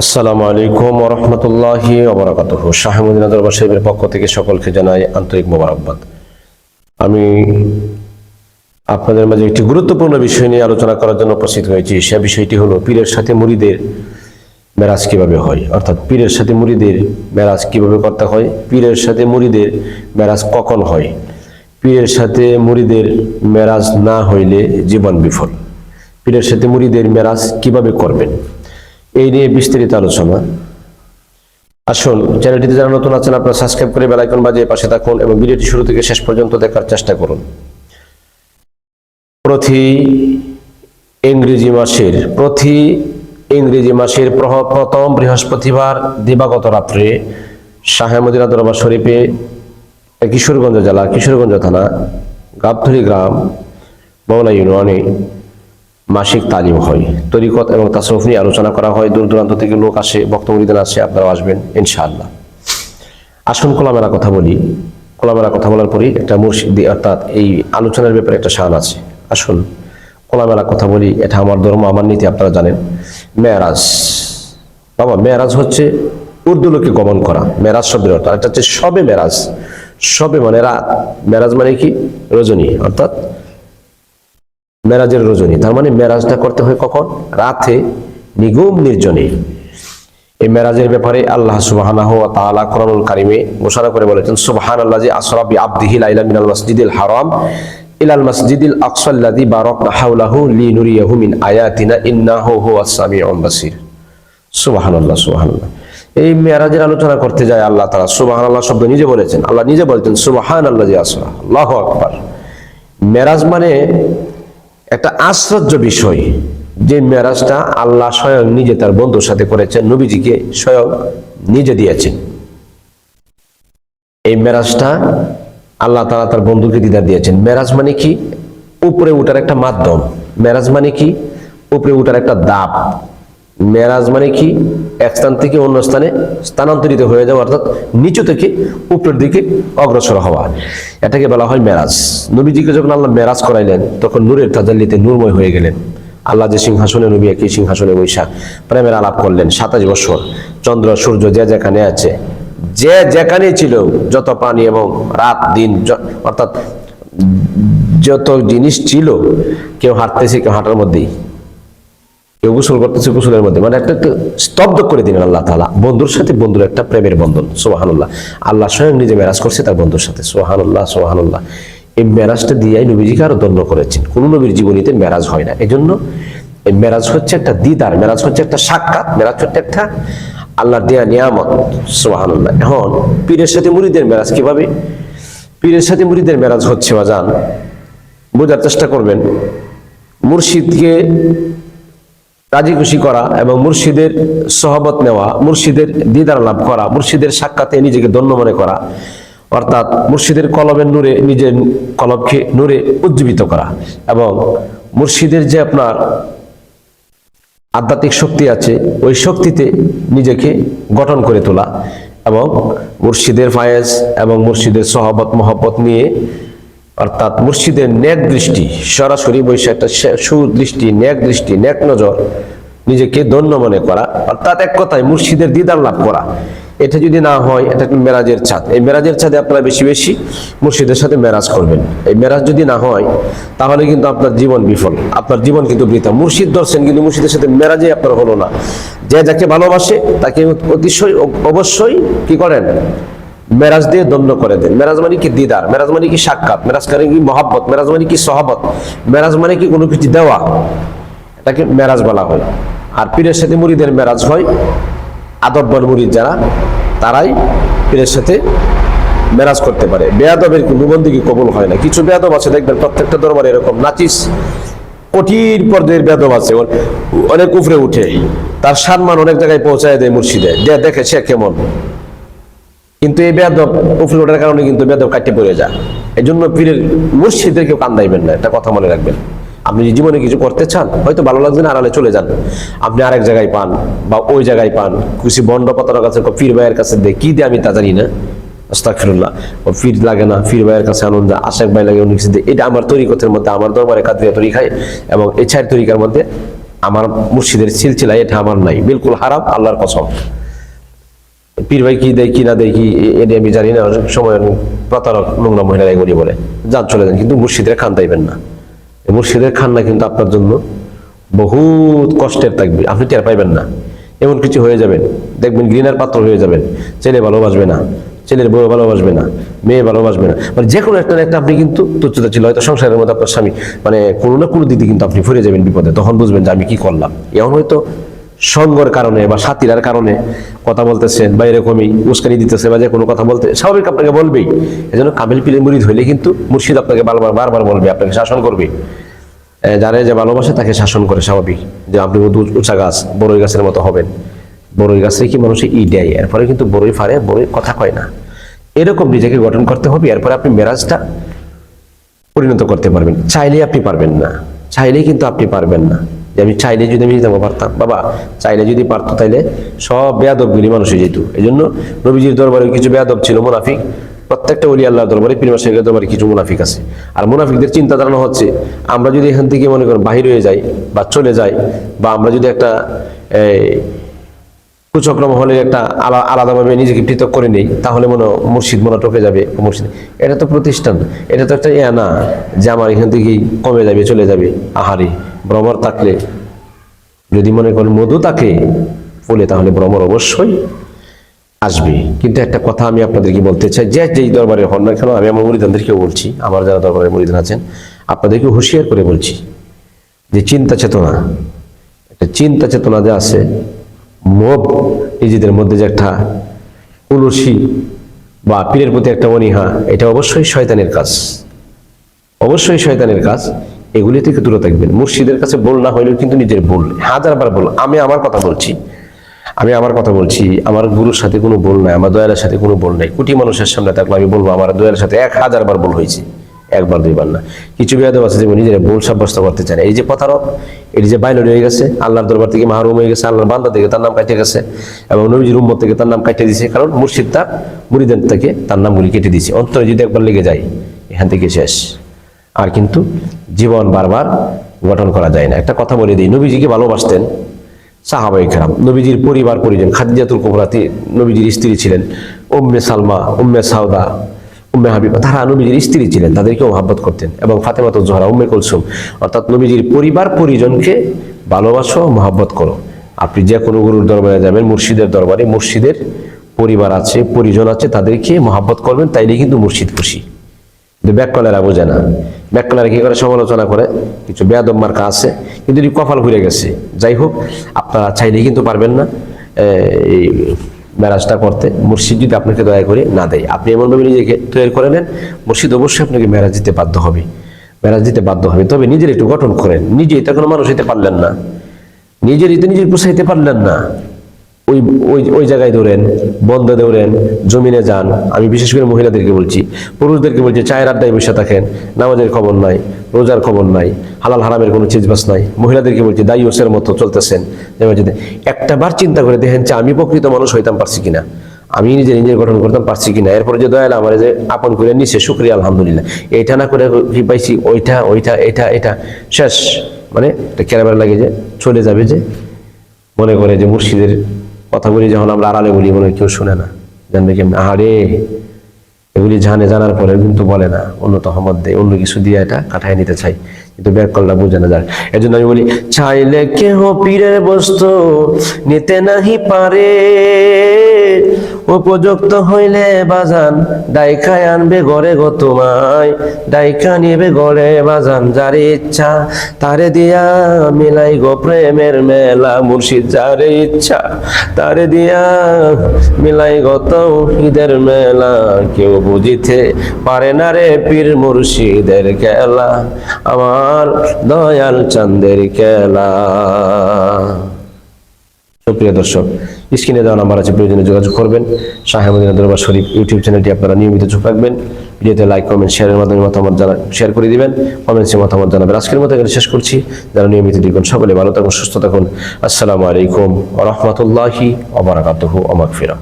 আসসালামু আলাইকুম ওয়া রাহমাতুল্লাহি ওয়া বারাকাতুহু। শাহ মদিনা দরবার শরীফের পক্ষ থেকে সকলকে জানাই আন্তরিক মোবারকবাদ। আমি আপনাদের মাঝে একটি গুরুত্বপূর্ণ বিষয় নিয়ে আলোচনা করার জন্য উপস্থিত হয়েছি। সে বিষয়টি হলো পীরের সাথে মুরিদের মেরাজ কিভাবে হয়, অর্থাৎ পীরের সাথে মুরিদের মেরাজ কিভাবে করতে হয়, পীরের সাথে মুরিদের মেরাজ কখন হয়, পীরের সাথে মুরিদের মেরাজ না হইলে জীবন বিফল, পীরের সাথে মুরিদের মেরাজ কিভাবে করবেন, এই নিয়ে বিস্তারিত আলোচনা। আসুন, চ্যানেলটিতে যারা নতুন আছেন আপনারা সাবস্ক্রাইব করে বেল আইকন বাজিয়ে পাশে থাকুন এবং ভিডিওটি শুরু থেকে শেষ পর্যন্ত দেখার চেষ্টা করুন। প্রতি ইংরেজি মাসের প্রথম বৃহস্পতিবার দিবাগত রাত্রে শাহ মদিনা দরবার শরীফে কিশোরগঞ্জ জেলা কিশোরগঞ্জ থানা গাবধুরি গ্রাম বওলা ইউনিয়নে মাসিক তালিম হয়। তরিকত এবং তাসawwuf নিয়ে আলোচনা করা হয়। দূর দূরান্ত থেকে লোক আসে, বক্তব্য আসে, আপনারাও আসবেন ইনশাআল্লাহ। আসুন খোলামেলা কথা বলি। খোলামেলা কথা বলার পরই একটা মুর্শিদি অর্থাৎ এই আলোচনার ব্যাপারে একটা শান আছে। আসুন খোলামেলা কথা বলি। এটা আমার ধর্ম, আমার নীতি, আপনারা জানেন। মেরাজ বাবা, মেরাজ হচ্ছে উর্দু লোকে গমন করা। মেরাজ শব্দের অর্থ এটা হচ্ছে শবে মেরাজ। শবে মানে রাত, মেরাজ মানে কি রজনী, অর্থাৎ মেরাজের রজনী। তার মানে মেরাজটা করতে হয় কখন? রাতে, নিগুম নির্জনে। এই মেরাজের ব্যাপারে আল্লাহ সুবহানাহু ওয়া তাআলা কোরআনুল কারীমে ঘোষণা করে বলেছেন, সুবহানাল্লাযী আসরা বিআবদিহি লাইলাম মিনাল মাসজিদিল হারাম ইলাল মাসজিদিল আকসাল্লাযী বারাকনা হাওলাহু লিনুরিয়াহু মিন আয়াতিনা ইন্নাহু হুয়াস সামিউল বাসীর। সুবহানাল্লাহ, সুবহানাল্লাহ। এই মেরাজের আলোচনা করতে যায় আল্লাহ তাআলা সুবহানাল্লাহ শব্দ নিজে বলেছেন। আল্লাহ নিজে বলতেন সুবহানাল্লাযী আসরা। আল্লাহু আকবার। মেরাজ মানে একটা আশ্চর্য বিষয়, যে মেরাজটা আল্লাহ স্বয়ং নিজে তার বন্ধুর সাথে করেছেন, নবীজিকে স্বয়ং নিজে দিয়েছেন। এই মেরাজটা আল্লাহ তাআলা তার বন্ধুকে দিদার দিয়েছেন। মেরাজ মানে কি? উপরে উঠার একটা মাধ্যম। মেরাজ মানে কি? উপরে উঠার একটা ধাপ। মেরাজ মানে কি? এক স্থান থেকে অন্য স্থানে স্থানান্তরিত হয়ে যাওয়া, অর্থাৎ নিচু থেকে উপরের দিকে অগ্রসর হওয়া, এটাকে বলা হয় মেরাজ। নবীজিকে যখন আল্লাহ মেরাজ করাইলেন তখন নূরের তাজাল্লিতে নূরময় হয়ে গেলেন। আল্লাহ যে সিংহাসনে, নবী একই সিংহাসনে বৈশা প্রেমের আলাপ করলেন 27 বছর। চন্দ্র সূর্য যে যেখানে আছে, যে যেখানে ছিল, যত প্রাণী এবং রাত দিন অর্থাৎ যত জিনিস ছিল, কেউ হাঁটতেছে, কেউ হাঁটার মধ্যেই, কেউ গোসল করতেছে গোসলের মধ্যে, মানে একটা স্তব্ধ করে দিলেন আল্লাহ তাআলা। বন্ধুর সাথে বন্ধুর একটা প্রেমের বন্ধন। সুবহানাল্লাহ। আল্লাহ স্বয়ং নিজে মেরাজ করছে তার বন্ধুর সাথে। সুবহানাল্লাহ, সুবহানাল্লাহ। এই মেরাজটা দিয়ে নবীজিকে আরো ধন্য করেছেন। কোন নবীর জীবনীতে মেরাজ হয় না। এজন্য এই মেরাজ হচ্ছে একটা দিদার, মেরাজ হচ্ছে একটা সাক্ষাৎ, মেরাজ হচ্ছে একটা আল্লাহর দেয়া নিয়ামত। সুবহানাল্লাহ। এখন পীরের সাথে মুরিদের মেরাজ কিভাবে? পীরের সাথে মুরিদের মেরাজ হচ্ছে, বাজান বোঝার চেষ্টা করবেন, মুর্শিদকে রাজি খুশি করা এবং মুর্শিদের সহবত নেওয়া, মুর্শিদের দিদার লাভ করা, মুর্শিদের সাক্ষাতে নিজেকে ধন্য মনে করা, অর্থাৎ মুর্শিদের কলমের নূরে নিজের কলবকে নূরে উজ্জীবিত করা এবং মুর্শিদের যে আপনার আধ্যাত্মিক শক্তি আছে ওই শক্তিতে নিজেকে গঠন করে তোলা এবং মুর্শিদের ফায়েজ এবং মুর্শিদের সহবত মহব্বত নিয়ে, অর্থাৎ মুর্শিদের নেক দৃষ্টি, সরাসরি বৈশা একটা সুদৃষ্টি, নেক দৃষ্টি, নেক নজর, নিজেকে ধন্য মনে করা, অর্থাৎ এক কথায় মুর্শিদের দিদার লাভ করা। এটা যদি না হয়, এটা মেরাজের চাঁদ। এই মেরাজের চাঁদে আপনারা বেশি বেশি মুর্শিদের সাথে মেরাজ করবেন। এই মেরাজ যদি না হয় তাহলে কিন্তু আপনার জীবন বিফল, আপনার জীবন কিন্তু বৃথা। মুর্শিদ ধরছেন কিন্তু মুর্শিদের সাথে মেরাজে আপনার হলো না। যে যাকে ভালোবাসে তাকে অতিশয় অবশ্যই কি করেন? মেরাজ দিয়ে দণ্ড করে দেন। মেরাজ মানে কি? দিদার। মেরাজ মানে কি? সাক্ষাৎ। মেরাজ মানে কি? মহব্বত। মেরাজ মানে কি? সহবত। মেরাজ মানে কি? কোনো কিছু দেওয়া, এটাকে মেরাজ বলা হয়। আর পীরের সাথে মুরিদের মেরাজ হয়, আদব্বর মুরিদ যারা, তারাই পীরের সাথে মেরাজ করতে পারে। বেয়াদবের কিন্তু বন্দিগি কবুল হয় না। কিছু বেয়াদব আছে, দেখবেন প্রত্যেকটা দরবারে এরকম নাচিস কঠিন পর্যায়ের বেয়াদব আছে, অনেক উপরে উঠে তার সম্মান অনেক জায়গায় পৌঁছায় দেয় মুর্শিদে, যে দেখে সে কেমন। কিন্তু এই বেয়াদব উপরে ওঠার কারণে কিন্তু বেয়াদব কাটতে পড়ে যায়। এই জন্য পীরের মুর্শিদদের কেউ কান্দাইবেন না, এটা কথা মনে রাখবেন। আপনি জীবনে কিছু করতে চান, হয়তো ভালো লাগছে না, আড়ালে চলে যান, আপনি আরেক জায়গায় পান বা ওই জায়গায় পান, কিছু বন্ড পাতার কাছে, পীর ভাইয়ের কাছে দিয়ে কি দিয়ে আমি তা জানি না, আস্তাগফিরুল্লাহ, ও পীর লাগে না, পীর ভাইয়ের কাছে আনন্দ, আশেক ভাই লাগে, এটা আমার তরিকতের মধ্যে, আমার দরবারে কাদরিয়া তরিকায় এবং এই 4 তরিকার মধ্যে আমার মুর্শিদের সিলসিলা এটা আমার নাই, বিলকুল হারাম, আল্লাহর কসম। পীর ভাই কি দেয় কি না দেয় কি এটা আমি জানি না, অনেক সময় প্রতারক নোংরা মহিলারা এগুলি বলে, যান চলে যান, কিন্তু মুর্শিদের খান দাইবেন না। মুর্শিদের খান্না কিন্তু আপনার জন্য বহুত কষ্টের থাকবে, আপনি টের পাইবেন না, এমন কিছু হয়ে যাবেন, দেখবেন ঘৃণার পাত্র হয়ে যাবেন, ছেলে ভালোবাসবে না, ছেলের বউ ভালোবাসবে না, মেয়ে ভালোবাসবে না, মানে যে কোনো একটা একটা আপনি কিন্তু তুচ্ছতা ছিল, হয়তো সংসারের মধ্যে আপনার স্বামী মানে কোনো না কোনো দিকে কিন্তু আপনি ফিরে যাবেন বিপদে, তখন বুঝবেন যে আমি কি করলাম। এমন হয়তো সঙ্গর কারণে বা সাথীরার কারণে কথা বলতেছেন বা এরকমই উস্কানি দিতেছে বা যে কোনো কথা বলতে, স্বাভাবিক আপনাকে বলবেই। এজন্য কামিল পীরের মুরিদ হইলে কিন্তু মুর্শিদ আপনাকে বারবার বলবে, আপনাকে শাসন করবে। যারা যে ভালোবাসে তাকে শাসন করে, স্বাভাবিক, যে আপনি উঁচা গাছ বড়ই গাছের মতো হবেন। বড়ই গাছে কি মানুষে দেয়, এরপরে কিন্তু বড়ই ফারে, বড়ই কথা কয় না। এরকম নিজেকে গঠন করতে হবে, এরপরে আপনি মেরাজটা পরিণত করতে পারবেন। চাইলেই আপনি পারবেন না, চাইলেই কিন্তু আপনি পারবেন না। যে আমি চাইলে যদি আমি যেতে পারতাম, বাবা চাইলে যদি পারতো তাইলে সব বেয়াদবগুলি মানুষ হয়ে যেত। এই জন্য নবীজির দরবারে কিছু বেয়াদব ছিল, মুনাফিক। প্রত্যেকটা ওলি আল্লাহর দরবারে, পীর মাশায়েখের দরবারে কিছু মুনাফিক আছে। আর মুনাফিকদের চিন্তা ধারণা হচ্ছে আমরা যদি এখান থেকে মনে করেন বাহির হয়ে যাই বা চলে যাই, বা আমরা যদি একটা কুচক্রম হলে একটা আলাদাভাবে নিজেকে পৃথক করে নেই, তাহলে মুর্শিদ মনে টপে যাবে। মুর্শিদ এটা তো প্রতিষ্ঠান, এটা তো একটা না যে আমার এখান থেকেই কমে যাবে, চলে যাবে। আহারি ভ্রমর থাকলে, যদি মনে করেন মধু থাকে ফুলে, তাহলে ভ্রমর অবশ্যই আসবে। কিন্তু একটা কথা আমি আপনাদেরকে বলতে চাই, যে যেই দরবারে হন না কেন, আমি আমার মুরিদানদেরকেও বলছি, আমার যারা দরবারে মুরিদান আছেন আপনাদেরকে হুঁশিয়ার করে বলছি, যে চিন্তা চেতনা, একটা চিন্তা চেতনা যে আছে, মব নিজেদের মধ্যে যে একটা উলুসি বা পীরের প্রতি একটা অনীহা, এটা অবশ্যই শয়তানের কাজ, অবশ্যই শয়তানের কাজ। এগুলি থেকে দূরে থাকবেন। মুর্শিদের কাছে বল না হইলেও কিন্তু নিজের বল, হাজারবার বল। আমি আমার কথা বলছি, আমার গুরুর সাথে কোনো বল নাই, আমার দয়ালের সাথে কোনো বল নাই। কোটি মানুষের সামনে থাকলে আমি বলবো আমার দয়ালের সাথে 1000 বার বল হয়েছে, একবার দুইবার না। কিছু বেয়াদব আছে যে নিজের বল সাব্যস্ত করতে চায় না। এই যে প্রতারক, এই যে বাইলর হয়ে গেছে, আল্লাহর দরবার থেকে মাহরুম হয়ে গেছে, আল্লাহর বান্দা থেকে তার নাম কাটে গেছে, এবং নবীজির উম্মত থেকে তার নাম কাটে দিয়েছে। কারণ মুর্শিদ তার মুরিদের থেকে তার নামগুলি কেটে দিয়েছে। অন্তরে যদি একবার লেগে যায়, এখান থেকে শেষ। আর কিন্তু জীবন বারবার গঠন করা যায় না। একটা কথা বলে দিই, নবীজিকে ভালোবাসতেন সাহাবায়ে কেরাম, নবীজির পরিবার পরিজন। খাদিজাতুল কুবরা নবীজির স্ত্রী ছিলেন, উম্মে সালমা, উম্মে সাউদা, উম্মে হাবিবা, তারা নবীজির স্ত্রী ছিলেন, তাদেরকেও মহব্বত করতেন। এবং ফাতেমাতুজ জোহরা, উম্মে কুলসুম, অর্থাৎ নবীজির পরিবার পরিজনকে ভালোবাসো, মহব্বত করো। আপনি যে কোনো গুরুর দরবারে যাবেন, মুর্শিদের দরবারে, মুর্শিদের পরিবার আছে, পরিজন আছে, তাদেরকে মহব্বত করবেন, তাইলে কিন্তু মুর্শিদ খুশি। কিন্তু ব্যাককলেরা বোঝে না। ব্যাককলেরা কি করে, সমালোচনা করে, কিছু বেয়াদব মার্কা আছে, কিন্তু কপাল ঘুরে গেছে। যাই হোক, আপনারা চাইলেই কিন্তু পারবেন না এই মেরাজটা করতে, মুর্শিদ যদি আপনাকে দয়া করে না দেয়। আপনি এমনভাবে নিজেকে তৈরি করে নেন, মুর্শিদ অবশ্যই আপনাকে মেরাজ দিতে বাধ্য হবে, মেরাজ দিতে বাধ্য হবে। তবে নিজের একটু গঠন করেন। নিজেই তো কোনো মানুষ হইতে পারলেন না, নিজের পোষাইতে পারলেন না, ওই জায়গায় ধরেন, বন্ধ ধরেন, জমিনে যান। আমি বিশেষ করে মহিলাদেরকে বলছি, পুরুষদেরকে বলছি, চায়ের আড্ডায় বসে থাকেন, নামাজের খবর নাই, রোজার খবর নাই, হালাল হারামের কোনো চিজবাস নাই। মহিলাদেরকে বলছি, দায়ুসের মতো চলতেছেন। একটা বার চিন্তা করে দেখেন যে আমি প্রকৃত মানুষ হইতাম পারছি কিনা, আমি নিজের গঠন করতাম পারছি কিনা। এরপরে যে দয়াল আমার যে আপন করে নিচ্ছে, শুকরিয়া আলহামদুলিল্লাহ। এইটা না করে কি পাইছি, ওইটা এটা শেষ। মানে কেরাবার লাগে যে চলে যাবে, যে মনে করে যে মুর্শিদের কথাগুলি যখন আমরা আড়ালে বলি, মনে কেউ শুনে না, জানবে কেমন। আহারে, এগুলি জানার পরে কিন্তু বলে না, অন্য তহমত দেয়, অন্য কিছু দিয়ে এটা কাটায় নিতে চাই, কিন্তু ব্যাককলটা বোঝে না যার। এই জন্য আমি বলি, চাইলে কেহ পীরের বস্তু নিতে নাহি পারে, উপযুক্ত হইলে বাজান ডাইকায় আনবে গড়ে গো তোমায়, ডাইকা নিবে গড়ে বাজান যারে ইচ্ছা তারে দিয়া মিলাই গো প্রেমের মেলা। মুর্শিদ যারে ইচ্ছা তারে দিয়া মিলাই গো তৌহিদের মেলা। কেউ বুঝিতে পারে না রে পীর মুর্শিদের খেলা, আমার দয়াল চাঁদের খেলা। প্রিয় দর্শক, স্ক্রিনে দেওয়া নাম্বার আছে, প্রয়োজনে যোগাযোগ করবেন। শাহে মদিনা দরবার শরীফ ইউটিউব চ্যানেলটি আপনারা নিয়মিত চোখ রাখবেন। ভিডিওতে লাইক, কমেন্ট, শেয়ারের মাধ্যমে মতামত শেয়ার করে দিবেন, কমেন্টসে মতামত জানাবেন। আজকের মতো এখানে শেষ করছি। যারা নিয়মিত দেখুন, সকলে ভালো থাকুন, সুস্থ থাকুন। আসসালামু আলাইকুম ওয়া রাহমাতুল্লাহি ওয়া বারাকাতুহু ওয়া মাগফিরাহ।